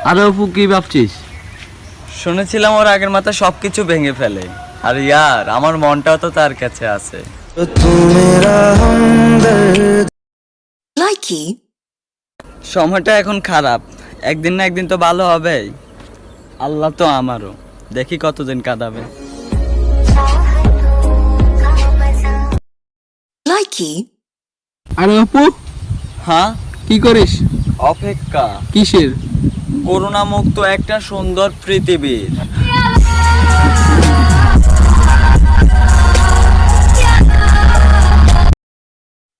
আরে অপু কি ভাবছিস? শুনেছিলাম ওর আগের মাথা সবকিছু ভেঙে ফেলে। আর ইয়ার আমার মনটাও তো তার কাছে আছে। লাইকি সময়টা এখন খারাপ, একদিন না একদিন তো ভালো হবে। আল্লাহ তো আমারও, দেখি কতদিন কাঁদাবে। লাইকি আরে অপু হ্যাঁ, কি করিস? অপেক্ষা। কিসের? করোনা মুক্ত একটা সুন্দর পৃথিবীর।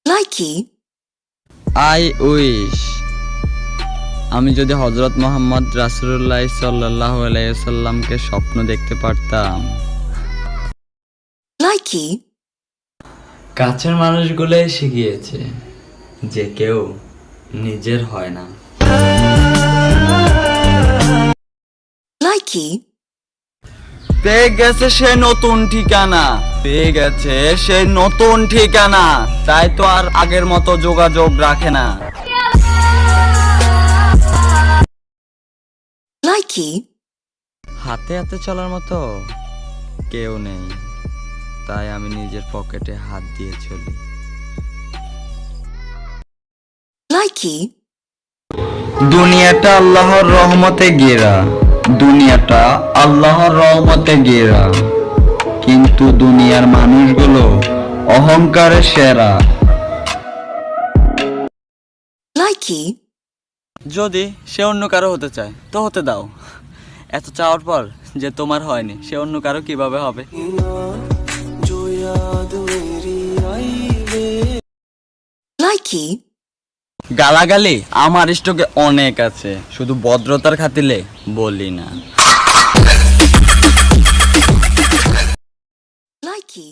লাইকি আই উইশ আমি যদি হযরত মুহাম্মদ রাসূলুল্লাহ সাল্লাল্লাহু আলাইহি ওয়াসাল্লামকে স্বপ্ন দেখতে পারতাম। লাইকি কাছের মানুষগুলো এসে গিয়েছে, যে কেউ নিজের হয় না। লাইকি পেয়ে গেছে সে নতুন ঠিকানা, পেয়ে গেছে সে নতুন ঠিকানা, তাই তো আর আগের মতো যোগাযোগ রাখে না। লাইকি হাতে হাতে চলার মতো কেউ নেই, তাই আমি নিজের পকেটে হাত দিয়ে চলি। লাইকি দুনিয়াটা আল্লাহর রহমতে ঘেরা, দুনিয়াটা আল্লাহর রহমতে ঘেরা, কিন্তু দুনিয়ার মানুষগুলো অহংকারে সেরা। লাইকি যদি সে অন্য কারো হতে চায় তো হতে দাও, এত চাওয়ার পর যে তোমার হয়নি সে অন্য কারো কিভাবে হবে? লাইকি গালাগালি আমার স্টকে অনেক আছে, শুধু ভদ্রতার খাতিরে বলি না। লাইকি